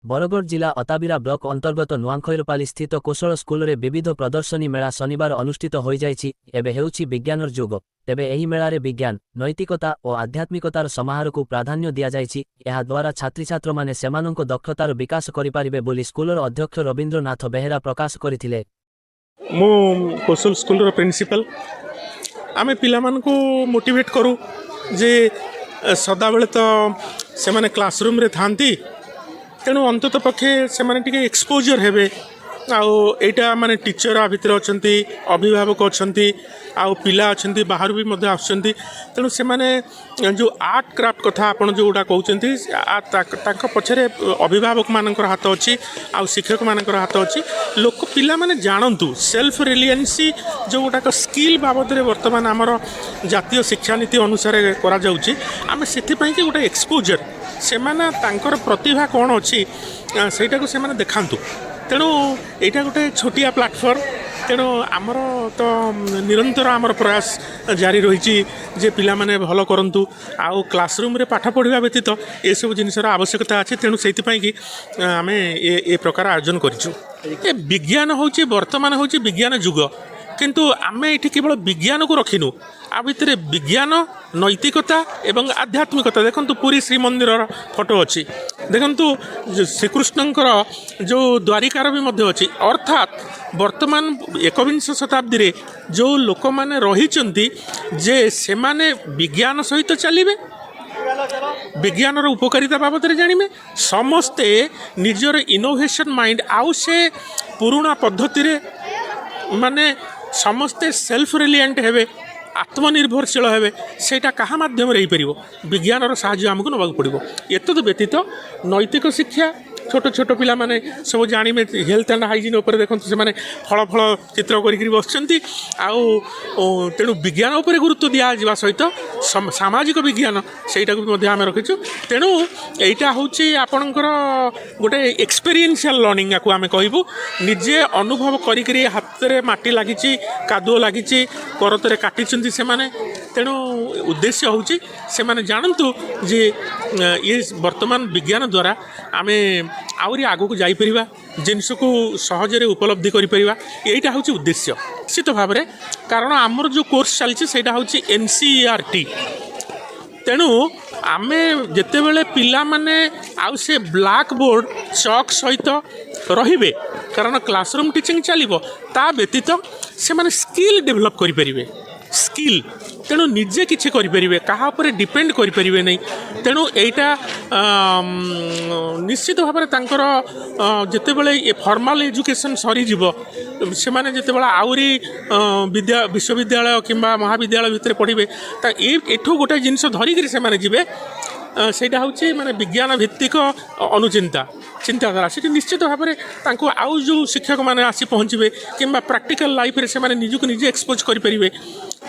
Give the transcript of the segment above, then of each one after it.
बरगढ़ जिला अताबिरा ब्लॉक अंतर्गत नुआखैरपाली स्थित कोशल स्कूल रे विविध प्रदर्शनी मेला शनिवार अनुष्ठित हो जाइछि। एबे हेउछि विज्ञानर जुग। तेबे एही मेलारे विज्ञान, नैतिकता और आध्यात्मिकतार समाहार को प्राधान्य दिया जाइछि। एहा द्वारा छात्री छात्र माने सेमानंको दक्षतार विकास करि पारिबे बोली स्कूलर अध्यक्ष रवींद्रनाथ बेहेरा प्रकाश करथिले। मो कोशल स्कूल प्रिंसिपल आमे पिला मानकु मोटिवेट करू जे सदा बेले तो से माने क्लासरूम रे थांती तेणु अंतत पक्षे से माने टिके एक्सपोजर हेबे आउ एटा माने टीचर आ भितर अछंती अभिभावक अछंती आउ पिला अछंती बाहर भी मध्य आछंती तेणु से माने जो आर्ट क्राफ्ट कथा आपण जोटा कहउचंती तांको पछरे अभिभावक मानकर हाथ अछि आउ शिक्षक मानकर हाथ अछि लोक पिला माने जानंतु सेल्फ रिलियंसी जो गोटा स्किल बाबद रे वर्तमान हमर जातीय शिक्षा नीति अनुसार करा जाउची आमे सेति पई कि गोटा एक्सपोजर से माने तांकर प्रतिभा कोन अछि सेटा को से माने देखांतु तेणु यहाँ गोटे छोटिया प्लाटफर्म तेणु आमर तो निरंतर आमर प्रयास जारी रही जे पिला माने भल करंतु आउ क्लासरूम रे पाठ पढ़ा व्यतीत ये सब जिनसर आवश्यकता अच्छे तेणु से आम ए प्रकार आयोजन करूँ। विज्ञान हूँ बर्तमान हूँ विज्ञान जुग किंतु आम ये केवल विज्ञान को रखिनु आ भितर विज्ञान नैतिकता एवं आध्यात्मिकता देखंतु पूरी श्रीमंदिर फोटो अच्छी देखंतु श्रीकृष्णंकर जो द्वारिकार भी मध्य अच्छी अर्थात वर्तमान 21 शताब्दी रे जो लोक माने रहिचंती जे से माने विज्ञान सहित चलिबे विज्ञानर उपकारिता बाबद रे जानिबे समस्ते निजर इनोवेशन माइंड आउ से पुराना पद्धति रे माने समस्ते सेल्फ रिलिएंट हेबे आत्मनिर्भरशील हेबे सेटा कहा माध्यम रे पारिबो विज्ञानर साहाय्य आमको नबाक पड़िबो। एतद व्यतीत नैतिक शिक्षा छोट छोट पिला माने सब जानिबे हेल्थ एंड हाइजीन ऊपर देखंतु से माने फल फल चित्र करिकरी बसचंती आउ तेणु विज्ञान ऊपर गुरुत्व दिया जावा सहित सामाजिक विज्ञान सेटा को मध्य आमे रखिछु तेणु एटा होची आपनकर गोटे एक्सपीरियंशियल लर्निंग को आमे कहबो निजे अनुभव करिकरी हाथ रे माटी लागिची कादुओ लागिची करतरे काटिचंती से माने तेणु उद्देश्य होची से माने जानंतु जे ये वर्तमान विज्ञान द्वारा आमे आउरी आगो को जाई परिबा जिनस को सहजरे उपलब्धि करि परिबा एटा होची उद्देश्य निश्चित भाव रे कारण हमर जो कोर्स चलछि सेटा होची एनसीईआरटी तेणु आमे जेते बेले पिला माने आउ से ब्लैक बोर्ड चॉक सहित रहिबे कारण क्लासरूम टीचिंग चलिबो ता व्यतीत से माने स्किल डेवलप करि परिबे स्किल तेणु निजे किछि करि परिबे कहा ऊपर डिपेंड करि परिबे नै तेणु एटा निश्चित भाव तांकर जेते बेले ए फॉर्मल एजुकेशन सरी जीवो से माने जेते बेले आउरी विश्वविद्यालय किंबा महाविद्यालय भितर पढ़िबे ता एठो गोटे जिनिस धरिकरी से माने जीवे सेटा होची माने विज्ञान भित्तिक अनुचिंता चिंताधारा से निश्चित भाव में आउ जो शिक्षक मैंने आसी पहुँचे किंबा प्रैक्टिकल लाइफ रे से निजक निजे एक्सपोज करेंगे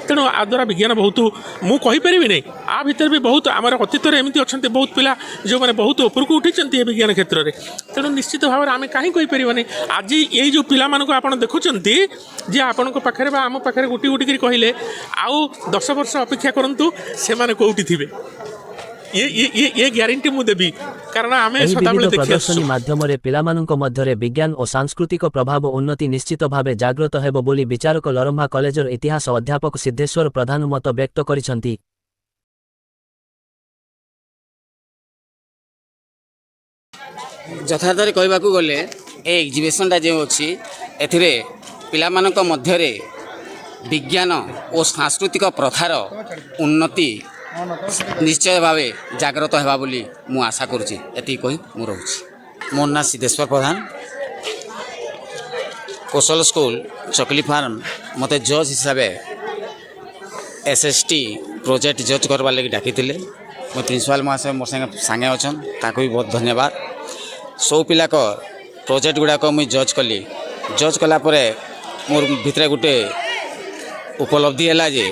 तेणु आ द्वारा विज्ञान बहुत मुझे नहीं आ भितर भी बहुत आम अतीत एमती अच्छा बहुत पिला जो मैंने बहुत उपरको उठी विज्ञान क्षेत्र में तेणु निश्चित भाव में आम कहीं कहीपर आज ये जो पिला आप देखुंत जे आपण पाखे आम पाखे गोटी गोटी कहले आउ 10 वर्ष अपेक्षा करूँ से कौटी थे ये ग्यारंटी मु देबी कारण आमे सदाबले देखि प्रदर्शनी माध्यम रे पिलामानंक मध्यरे विज्ञान और सांस्कृतिक प्रभाव उन्नति निश्चित भावे जागृत हेबो बोली विचारक लरम्हा कॉलेजर इतिहास अध्यापक सिद्धेश्वर प्रधान मत व्यक्त करिसंती। यथार्थरे कहबाकू गले ए एग्जिबिशनटा जे अछि एथिरे पिलामानंक मध्यरे विज्ञान और सांस्कृतिक प्रथार उन्नति निश्चय भाव जागृत होगा बोली मु आशा करुँची एति कही मु रोची। मोर ना सिद्धेश्वर प्रधान कोशल स्कूल चकली फार्म मते जज हिसाब एसएसटी प्रोजेक्ट जज करवार लगी डाकी मो प्रिंसिपाल महाशय मोर संगे अच्छा ताको भी बहुत धन्यवाद। सब पिला प्रोजेक्ट गुड़ाक मुझे जज कली जज कलापर मोर भितर गोटे उपलब्धि है जे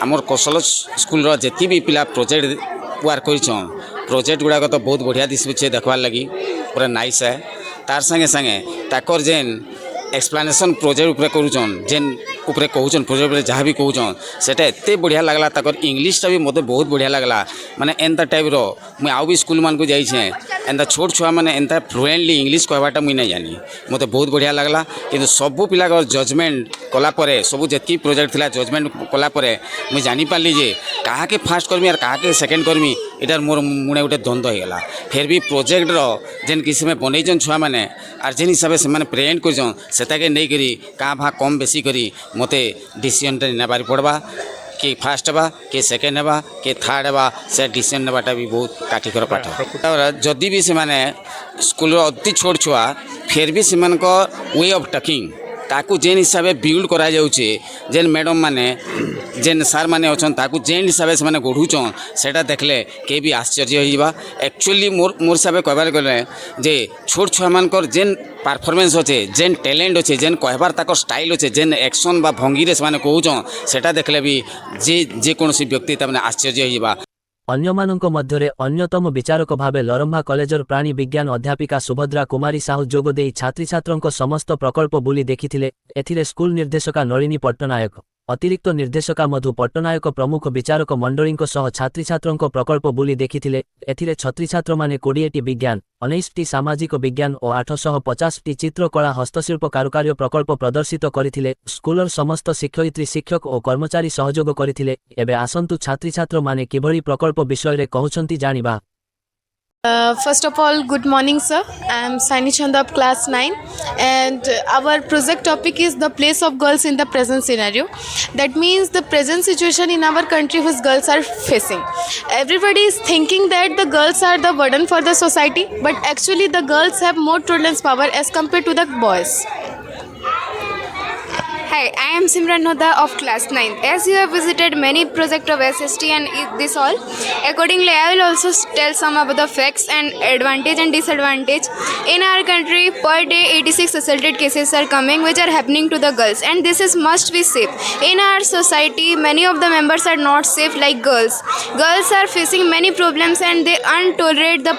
आमर कौशल स्कूल जी भी पिला प्रोजेक्ट वर्क कर प्रोजेक्ट गुड़ाक तो बहुत बढ़िया दिशे देखवार लगी पूरा नाइस है तार संगे संगे ताकर जेन एक्सप्लेनेशन प्रोजेक्ट उपरे करूचन जेन उपरे कहूचन प्रोजेक्ट उपरे जहाँ भी कहूचन सेटा एते बढ़िया लगला ताकर इंग्लिशटा भी मते बहुत बढ़िया लगला माने एंता टाइप रो मुझे आउ भी स्कूल मान को जाइछे एंता छोट छुआ मैंने एंता फ्लुएंटली इंग्लीश कहवाटा मुई नहीं जानी मते बहुत बढ़िया लगला किंतु सबू पिला जजमेंट कला परे सबू जेतकी प्रोजेक्ट थिला जजमेंट कला परे मुई जानी पारली जे कहा के फास्ट करमी और कहा के सेकेंड करमी इटार मोर मुने गोटे द्वंद्व हो गला फिर भी प्रोजेक्ट जेन किसी में बनईन छुआ मैंने आर जेन हिसाब से मैंने प्रेजेंट कर सेटाके नहीं करी क्या भा कम बेसी करी मते डिसीजन नेबार पड़वा कि फास्ट हेबा कि सेकेंड हेबा कि थर्ड हेबा से डिसीजन नेबाटा भी बहुत काठिकर पाठ जदि भी से माने स्कूल अति छोट छुआ फिर भी से वे ऑफ टॉकिंग ताकू जेन हिसाब से बिल्ड करा जाउचे जेन मैडम माने जेन सार माने अछन ताकू जेन हिसाब से माने गढ़ुचन सेटा देखले के भी आश्चर्य होइबा एक्चुअली मोर हिसाब से कहबार गले जे छोट छुआ मानकर जेन परफॉर्मेंस अच्छे जेन टैलेंट अच्छे जेन कहबार ताकर स्टाइल अच्छे जेन एक्शन बा भंगी से माने कहउचन सेटा देखले भी जे कोनोसी व्यक्ति तमने आश्चर्य होइबा अन्यमानଙ୍କ ମଧ୍ୟରେ ଅନ୍ୟତମ ବିଚାରକ ଭାବେ ଲରମ୍ଭା କଲେଜର ପ୍ରାଣୀ ବିଜ୍ଞାନ ଅଧ୍ୟାପିକା ସୁଭଦ୍ରା କୁମାରୀ ସାହୁ ଯୋଗ ଦେଇ ଛାତ୍ରଛାତ୍ରଙ୍କ ସମସ୍ତ ପ୍ରକଳ୍ପ ବୁଲି ଦେଖିଥିଲେ ଏଥିରେ ସ୍କୁଲ ନିର୍ଦ୍ଦେଶକା ନଳିନୀ ପଟ୍ଟନାୟକ ଅତିରିକ୍ତ ନିର୍ଦ୍ଦେଶକା ମଧୁ ପଟ୍ଟନାୟକ ପ୍ରମୁଖ ବିଚାରକ ମଣ୍ଡଳୀଙ୍କ ସହ ଛାତ୍ରଛାତ୍ରଙ୍କ ପ୍ରକଳ୍ପ ବୁଲି ଦେଖିଥିଲେ ଏଥିରେ ଛାତ୍ରଛାତ୍ରମାନେ 20ଟି ବିଜ୍ଞାନ 19ଟି ସାମାଜିକ ବିଜ୍ଞାନ ଓ 850ଟି ଚିତ୍ରକଳା ହସ୍ତଶିଳ୍ପ କାରୁକାର୍ଯ୍ୟ ପ୍ରକଳ୍ପ ପ୍ରଦର୍ଶିତ କରିଥିଲେ ସ୍କୁଲର ସମସ୍ତ ଶିକ୍ଷୟିତ୍ରୀ ଶିକ୍ଷକ ଓ କର୍ମଚାରୀ ସହଯୋଗ କରିଥିଲେ ଏବେ ଆସନ୍ତୁ ଛାତ୍ରଛାତ୍ରମାନେ କିଭଳି ପ୍ରକଳ୍ପ ବିଷୟରେ କହୁଛନ୍ତି ଜାଣିବା First of all, good morning, sir. I am Saini Chandap, class 9, and our project topic is the place of girls in the present scenario. That means the present situation in our country which girls are facing. Everybody is thinking that the girls are the burden for the society, but actually the girls have more tolerance power as compared to the boys. Hi, I am Simran Hoda of class 9. As you have visited many projects of SST and this all, accordingly I will also tell some about the facts and advantage and disadvantage. In our country, per day 86 assaulted cases are coming which are happening to the girls, and this is must be safe. In our society, many of the members are not safe like girls. Girls are facing many problems and they untolerate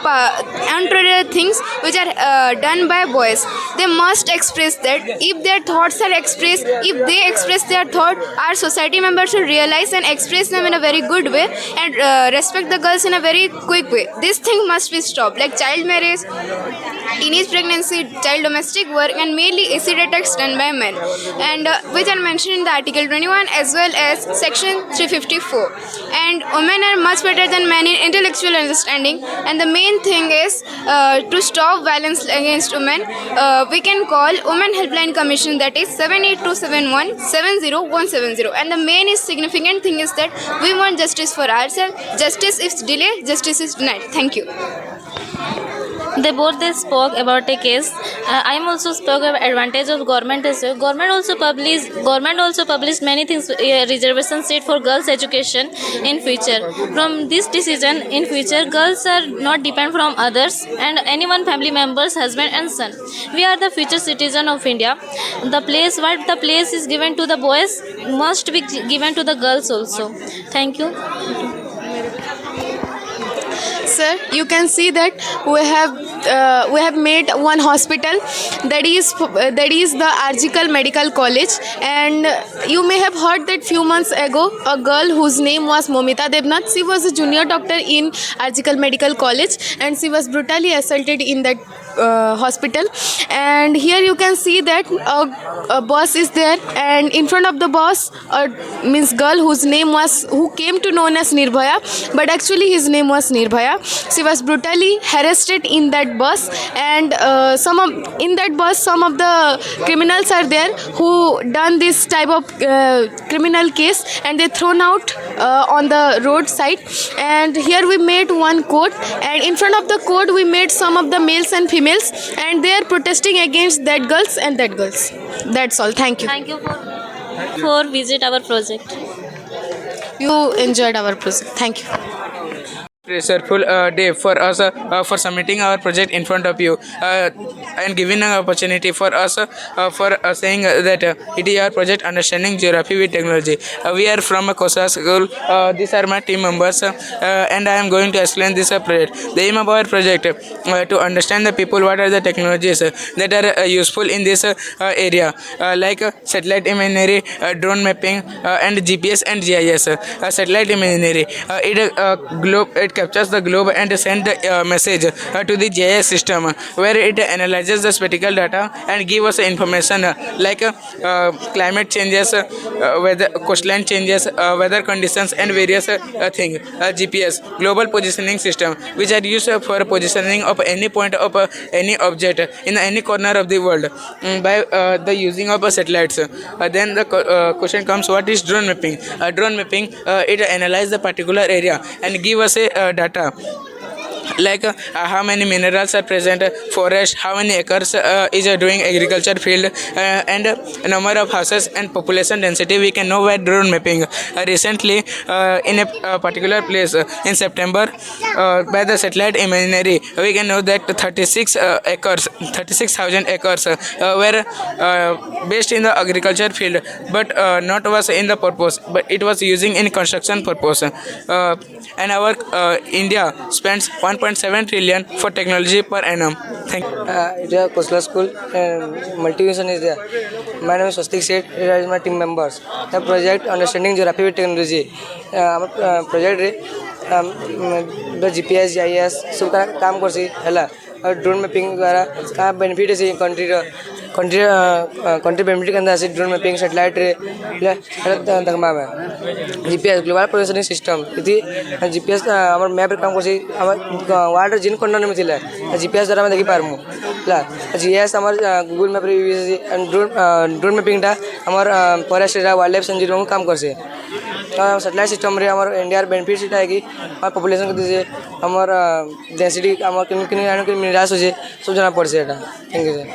things which are done by boys. They must express that. If their thoughts are expressed, if they express their thought, our society members should realize and express them in a very good way and respect the girls in a very quick way. This thing must be stopped, like child marriage, teenage pregnancy, child domestic work, and mainly acid attacks done by men, and which are mentioned in the Article 21 as well as Section 354. And women are much better than men in intellectual understanding. And the main thing is to stop violence against women, we can call Women Helpline Commission, that is 7827170170. And the main is significant thing is that we want justice for ourselves. Justice is delayed, justice is denied. Thank you. They spoke about a case. I am also spoke about advantage of government as well. Government also published many things, reservation seat for girls education in future. From this decision, in future girls are not depend from others and anyone family members, husband and son. We are the future citizen of India. What the place is given to the boys must be given to the girls also. Thank you. Sir, you can see that we have made one hospital, that is the Arjical Medical College, and you may have heard that few months ago a girl whose name was Momita Devnath, she was a junior doctor in Arjical Medical College and she was brutally assaulted in that hospital. And here you can see that a boss is there, and in front of the boss means girl who came to known as Nirbhaya, but actually his name was Nirbhaya. She was brutally harassed in that bus, and some of the criminals are there who done this type of criminal case, and they thrown out on the roadside. And here we made one court, and in front of the court we made some of the males and females, and they are protesting against that girls and that girls. That's all. Thank you. Thank you for visit our project. You enjoyed our project. Thank you. Pressureful day for us for submitting our project in front of you and giving an opportunity for us for saying that it is our project understanding geography with technology. We are from a Kosala school. These are my team members and I am going to explain this project. The aim of our project to understand the people what are the technologies that are useful in this area like satellite imagery, drone mapping and GPS and GIS. Satellite imagery, it captures the globe and sends the message to the GIS system, where it analyzes the spatial data and gives us information like climate changes, weather, coastline changes, weather conditions, and various things. GPS, global positioning system, which are used for positioning of any point of any object in any corner of the world by the using of satellites. Then the question comes, what is drone mapping? Drone mapping, it analyzes the particular area and give us a data like how many minerals are present, forest, how many acres is doing agriculture field, and number of houses and population density we can know by drone mapping. Recently in a particular place in September, by the satellite imagery we can know that 36,000 acres were based in the agriculture field, but not was in the purpose, but it was using in construction purpose. And our India spends 1.7 trillion for technology per annum. Thank you. It is a Kosala school and multivision is there. My name is Swastik Seth. It is my team members. The project Understanding Geography with Technology. Project the GPS, GIS सब का काम कर सी है drone mapping द्वारा क्या benefit है country benefit के अंदर ड्रोन मैपिंग सैटेलाइट दगमा में जीपीएस ग्लोबल पोजिशनिंग सिस्टम ये जीपीएस आम मैप काम कर वर्ल्ड जिन कंट्री में थी जीपीएस द्वारा देखी पार्मु जीएस आम गूगल मैप ड्रोन मैपिंगटा आम forest area wild life sanctuary में काम कर सैटेलाइट सिस्टम रे आम इंडिया बेनिफिट सीटा है कि आम पॉपुलेशन को दीजिए आम डेंसिटी आम कि निराश हो सब जना पड़ से थैंक यू सर।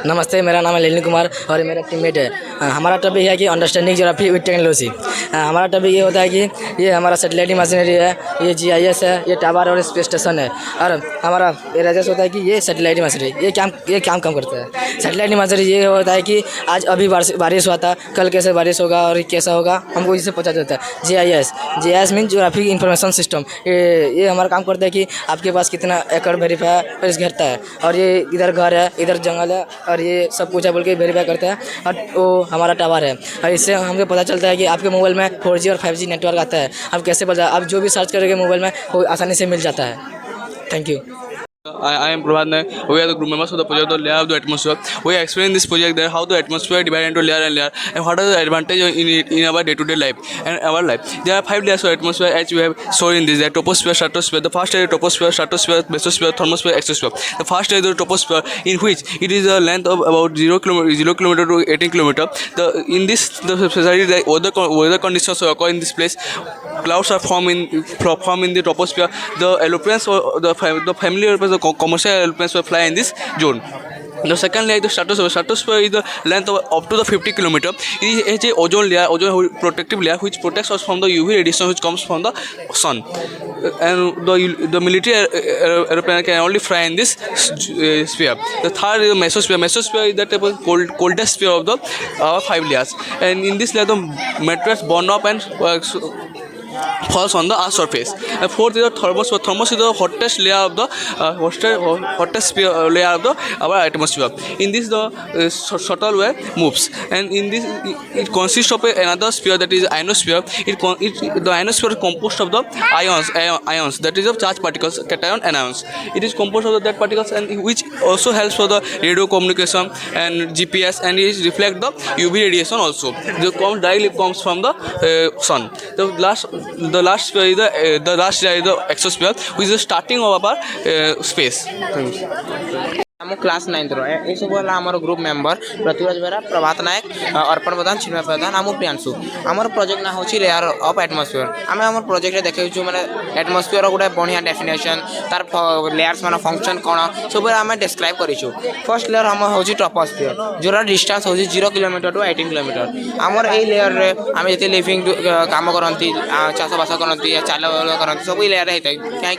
नमस्ते, मेरा नाम है लेनी कुमार और मेरा टीममेट है। हमारा टॉपिक है कि अंडरस्टैंडिंग ज्योग्राफी विद टेक्नोलॉजी। हमारा टॉपिक ये होता है कि ये हमारा सैटेलाइट मशीनरी है, ये जीआईएस है, ये टावर और स्पेस स्टेशन है। और हमारा एराजस होता है कि ये सैटेलाइट मशीनरी ये काम करता है। सैटेलाइट मशीनरी ये होता है कि आज अभी बारिश हुआ था, कल कैसे बारिश होगा और कैसा होगा हमको इससे पता चलता है। GIS mean geographic information system. ये हमारा काम करता है कि आपके पास कितना एकड़ वेरीफाई घेरता है और ये इधर घर है, इधर जंगल है और ये सब कुछ है बोल के वेरीफाई करता है। और वो हमारा टावर है और इससे हमको पता चलता है कि आपके मोबाइल में 4G और 5G नेटवर्क आता है। आप कैसे पता, आप जो भी सर्च करेंगे मोबाइल में वो आसानी से मिल जाता है। Thank you. I am Prabhat Nayak. We are the group members of the project of layer of the atmosphere. We are explaining this project that how the atmosphere divided into layer and layer and what are the advantage in it in our day-to-day life and our life. There are 5 layers of atmosphere as we have shown in this. There are troposphere, stratosphere. The first layer is troposphere, stratosphere, mesosphere, thermosphere, exosphere. The first layer is the troposphere, in which it is a length of about 0 kilometer to 18 kilometer. In this the society the weather conditions occur in this place. Clouds are formed in the troposphere. The aeroplanes or the family aeroplanes, the commercial aeroplanes will fly in this zone. The second layer is the stratosphere. Stratosphere is the length of up to the 50 kilometer. It is a ozone layer, ozone protective layer, which protects us from the UV radiation which comes from the sun. And the military aeroplane can only fly in this sphere. The third is the mesosphere. Mesosphere is the type of coldest sphere of the 5 layers. And in this layer, the meteors burn up and falls on the Earth's surface. And fourth is the thermosphere. Thermosphere is the hottest layer of the hottest layer of the our atmosphere. In this, the shuttle wave moves, and in this it consists of another sphere, that is ionosphere. The ionosphere is composed of the ions, that is of charged particles, cation and ions. It is composed of that particles, and which also helps for the radio communication and GPS, and it reflects the UV radiation also. The directly comes from the sun. The last sphere is the last layer is the exosphere, which is the starting of our space. आम class 9th ये सब आम group member Prithviraj Behera, प्रभात नायक, अर्पण प्रधान, चिन्मय प्रधान, आम प्रियांशु। आमर project ना हूँ layer of atmosphere. आम आम प्रोजेक्ट देखु मैंने एटमॉस्फेयर गोटे बढ़िया डेफिनेशन तार लेयर्स मान फंक्शन कौन सब आम डिस्क्राइब करूँ। फर्स्ट लेयर आम हूँ ट्रोपोस्फियर, जोर डिस्टेंस हूँ 0 किलोमीटर टू 18 किलोमीटर। आमर ये लेयर रे आम जिते लिविंग काम करती, चाषबास करती, चाल करती, सब लेयर होता है कहीं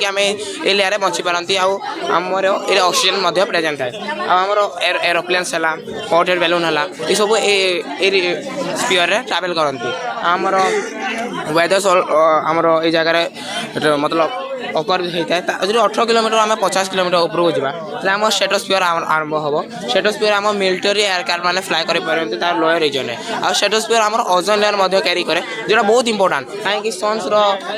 आम ये लेयर बची पारती। आमर ये ऑक्सीजन प्रेजेंट है। आमर एरोप्लेन्स है, हॉट एयर बैलून है, ये सब स्पीयर रे ट्रैवल करती। आमर वेदर्स आमर ये जगह मतलब ଅକର ହେଇଥାଏ ଯଦି 18 କିଲୋମିଟର ଆମେ 50 କିଲୋମିଟର ଉପରକୁ ଯିବା ତାହେଲେ ଆମ ଷ୍ଟ୍ରାଟୋସ୍ଫିୟର ଆରମ୍ଭ ହେବ। ଷ୍ଟ୍ରାଟୋସ୍ଫିୟର ଆମ ମିଲିଟାରୀ ଏୟାରକ୍ରାଫ୍ଟ ମାନେ ଫ୍ଲାଏ କରିପାରନ୍ତି ତାର ଲୋୟର ରିଜନରେ। ଆଉ ଷ୍ଟ୍ରାଟୋସ୍ଫିୟର ଆମର ଓଜୋନ୍ ଲେୟର ମଧ୍ୟ କ୍ୟାରି କରେ ଯେଉଁଟା ବହୁତ ଇମ୍ପୋର୍ଟାଣ୍ଟ କାହିଁକି ସନ୍ସର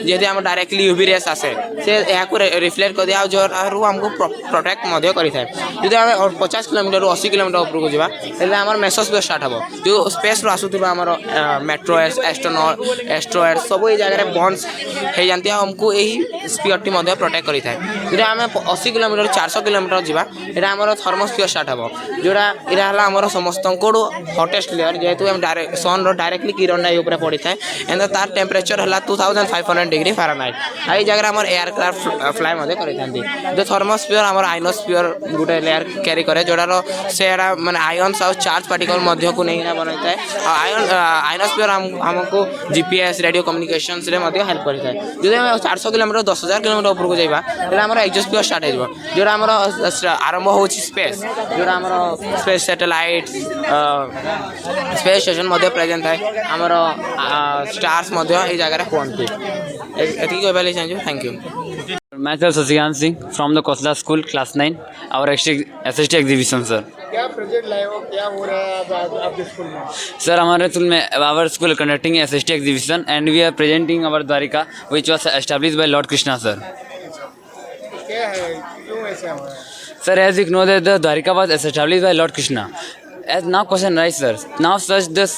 ଯଦି ଆମ ଡାଇରେକ୍ଟଲି ୟୁଭି ରେସ୍ ଆସେ ସେ ଏହାକୁ ରିଫ୍ଲେକ୍ଟ କରିଦିଏ ଆଉ ଯେଉଁରୁ ଆମକୁ ପ୍ରୋଟେକ୍ଟ ମଧ୍ୟ କରିଥାଏ। ଯଦି ଆମେ 50 କିଲୋମିଟରରୁ 80 କିଲୋମିଟର ଉପରକୁ ଯିବା ତାହେଲେ ଆମର ମେସୋସ୍ଫିୟର ଷ୍ଟାର୍ଟ ହେବ ଯେଉଁ ସ୍ପେସ୍ରୁ ଆସୁଥିବା ଆମର ମେଟ୍ରୋଏଡ୍ସ ଏଷ୍ଟ୍ରୋଏଡ୍ ସବୁ ଏଇ ଜାଗାରେ ବନ୍ସ ହେଇଯାନ୍ତି ଆଉ ଆମକୁ ଏହି ସ୍ପିୟରଟି ମଧ୍ୟ ପ୍ରୋଟେକ୍ଟ କରିଥାଏ। ଯଦି ଆମେ 80 କିଲୋମିଟର 400 କିଲୋମିଟର ଯିବା ଏଇଟା ଆମର ଥର୍ମୋସ୍ଫିୟର ଷ୍ଟାର୍ଟ ହେବ ଯେଉଁଟା ଏଇଟା ହେଲା ଆମର ସମସ୍ତଙ୍କଠୁ ହଟେଷ୍ଟ ଲେୟର ଯେହେତୁ ଆମେ ସନ୍ର ଡାଇରେକ୍ଟଲି କିରଣଟା ଏଇ ଉପରେ ପଡ଼ିଥାଏ ଏଣ୍ଡ ତାର ଟେମ୍ପରେଚର ହେଲା 2500 ଡିଗ୍ରୀ ଫାରେନହାଇଟ୍। ଆଉ ଏଇ ଜାଗାରେ ଆମର ଏୟାରକ୍ରାଫ୍ଟ ଫ୍ଲାଏ ମଧ୍ୟ କରିଥାନ୍ତି। ଯେ ଥର୍ମୋସ୍ଫିୟର ଆମର ଆଇନୋସ୍ଫିୟର ଗୋଟେ ଲେୟାର କ୍ୟାରି କରେ ଯେଉଁଟାର ସେଟା ମାନେ ଆୟନ୍ସ ଆଉ ଚାର୍ଜ ପାର୍ଟିକଲ ମଧ୍ୟକୁ ନେଇକିନା ବନାଇଥାଏ। ଆଉ ଆଇନୋସ୍ଫିୟର ଆମକୁ GPS ରେଡ଼ିଓ କମ୍ୟୁନିକେସନ୍ସରେ ମଧ୍ୟ ହେଲ୍ପ କରିଥାଏ। ଯଦି ଆମେ 400 କିଲୋମିଟର 10,000 କିଲୋମିଟର ଉପରକୁ ଯିବା ତାହେଲେ ଆମର ଏକ୍ସୋସ୍ଫିୟର ଷ୍ଟାର୍ଟ ହେଇଯିବ ଯେଉଁଟା ଆମର ଆରମ୍ଭ ହେଉଛି ସ୍ପେସ୍ ଯେଉଁଟା ଆମର ସ୍ପେସ୍ ସ୍ୟାଟେଲାଇଟ୍ ସ୍ପେସ୍ ଷ୍ଟେସନ୍ ମଧ୍ୟ ପ୍ରେଜେଣ୍ଟ ଥାଏ। ଆମର ଷ୍ଟାର୍ସ ମଧ୍ୟ ଏଇ ଜାଗାରେ ହୁଅନ୍ତି। ଏତିକି କହିବା ଲାଗି ଚାହୁଁଛୁ। Thank you. Myself Sasikan Singh from the Kosla School, Class 9. Our SST exhibition, sir. क्या प्रोजेक्ट लाए हो, क्या हो रहा है आपके स्कूल में? Sir, हमारे स्कूल में our school conducting SST exhibition and we are presenting our Dwarika, which was established by Lord Krishna, sir. क्या है, क्यों ऐसा हुआ है? Sir, as you know that the Dwarika was established by Lord Krishna. As now question rise, sir. Now such this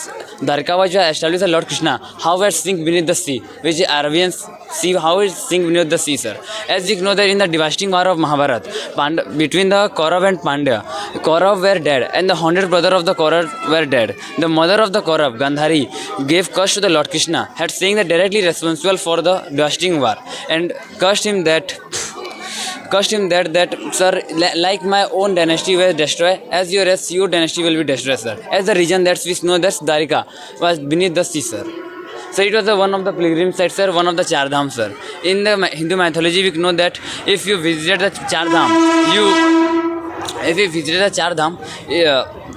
Dwarika was established by Lord Krishna. How it sink beneath the sea, which Arabians see how it sink beneath the sea, sir. As you know that in the devastating war of Mahabharat, between the Kaurav and Pandya, Kaurav were dead and the 100 brother of the Kaurav were dead. The mother of the Kaurav, Gandhari, gave curse to the Lord Krishna, had saying that directly responsible for the devastating war and cursed him that sir, like my own dynasty was destroyed, as your dynasty will be destroyed, sir. As the region that we know that Dwarika was beneath the sea, sir. So it was one of the pilgrim sites, sir, one of the Char Dham, sir. In the Hindu mythology, we know that if you visited the Char Dham,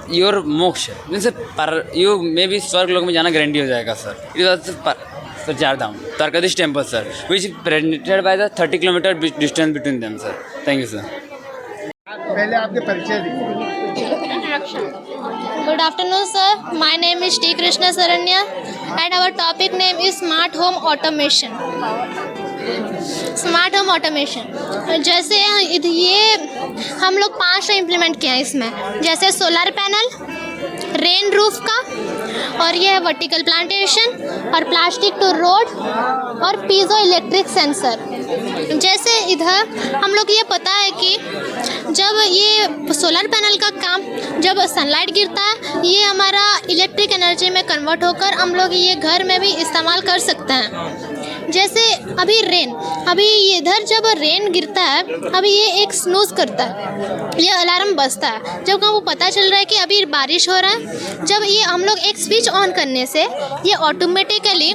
your moksha means you maybe स्वर्ग लोक में जाना guarantee हो जाएगा, sir. It was Sir, Char Dham, Tarkadish temple, sir, which is penetrated by the 30 kilometer distance between them, sir. Thank you, sir. पहले आपके परिचय दीजिए। Good afternoon, sir. My name is T. Krishna Saranya and our topic name is Smart Home Automation. Smart home automation जैसे ये हम लोग 5 implement किया है इसमें, जैसे सोलर पैनल, रेन रूफ का, और ये है वर्टिकल प्लांटेशन और प्लास्टिक टू रोड और पीजो इलेक्ट्रिक सेंसर। जैसे इधर हम लोग ये पता है कि जब ये सोलर पैनल का काम जब सनलाइट गिरता है ये हमारा इलेक्ट्रिक एनर्जी में कन्वर्ट होकर हम लोग ये घर में भी इस्तेमाल कर सकते हैं। जैसे अभी इधर जब रेन गिरता है अभी ये एक स्नूज करता है, ये अलार्म बजता है जब हमको पता चल रहा है कि अभी बारिश हो रहा है। जब ये हम लोग एक स्विच ऑन करने से ये ऑटोमेटिकली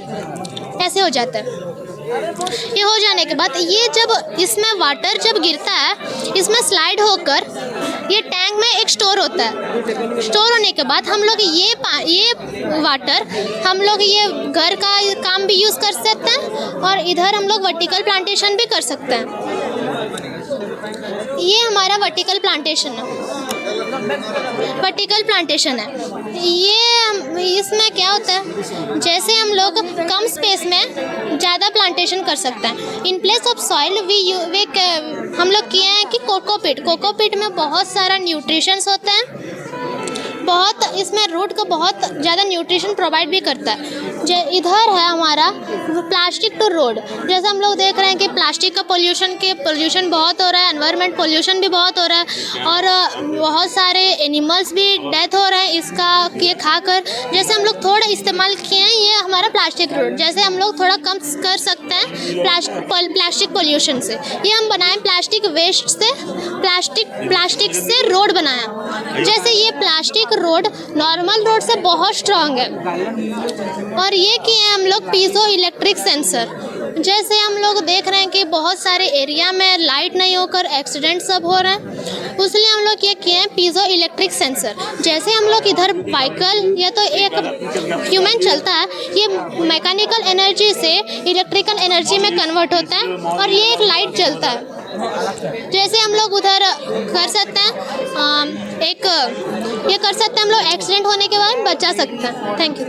ऐसे हो जाता है। ये हो जाने के बाद ये जब इसमें वाटर जब गिरता है इसमें स्लाइड होकर ये टैंक में एक स्टोर होता है। स्टोर होने के बाद हम लोग ये वाटर हम लोग ये घर का काम भी यूज़ कर सकते हैं और इधर हम लोग वर्टिकल प्लांटेशन भी कर सकते हैं। ये हमारा वर्टिकल प्लांटेशन है। ये इसमें क्या होता है, जैसे हम लोग कम स्पेस में ज़्यादा प्लांटेशन कर सकते हैं। इन प्लेस ऑफ सॉइल हम लोग किए हैं कि कोकोपीट में बहुत सारा न्यूट्रिशंस होते हैं, बहुत इसमें रूट को बहुत ज़्यादा न्यूट्रिशन प्रोवाइड भी करता है। इधर है हमारा प्लास्टिक टू रोड, जैसे हम लोग देख रहे हैं कि प्लास्टिक का पोल्यूशन बहुत हो रहा है, एनवायरनमेंट पोल्यूशन भी बहुत हो रहा है और बहुत सारे एनिमल्स भी डेथ हो रहे हैं इसका ये खाकर। जैसे हम लोग थोड़ा इस्तेमाल किए हैं ये हमारा प्लास्टिक रोड, जैसे हम लोग थोड़ा कम कर सकते हैं प्लास्टिक पोल्यूशन से। ये हम बनाए प्लास्टिक वेस्ट से, प्लास्टिक से रोड बनाया। जैसे ये प्लास्टिक रोड नॉर्मल रोड से बहुत स्ट्रांग है। और ये किए हैं हम लोग पीजो इलेक्ट्रिक सेंसर। जैसे हम लोग देख रहे हैं कि बहुत सारे एरिया में लाइट नहीं होकर एक्सीडेंट सब हो रहे हैं, उसलिए हम लोग ये किए हैं पीजो इलेक्ट्रिक सेंसर। जैसे हम लोग इधर व्हीकल या तो एक ह्यूमन चलता है, ये मैकेनिकल एनर्जी से इलेक्ट्रिकल एनर्जी में कन्वर्ट होता है और ये एक लाइट जलता है। जैसे हम लोग उधर कर सकते हैं, ये कर सकते हैं हम लोग, एक्सीडेंट होने के बाद बचा सकते हैं। Thank you.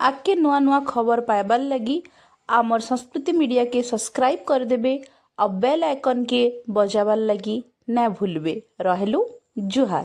आके नुआ नुआ खबर पाइबार लगी आमर संस्कृति मीडिया के सब्सक्राइब कर देबे और बेल आइकन के बजाबार लगी ना भूलबे। रहलु जुहार।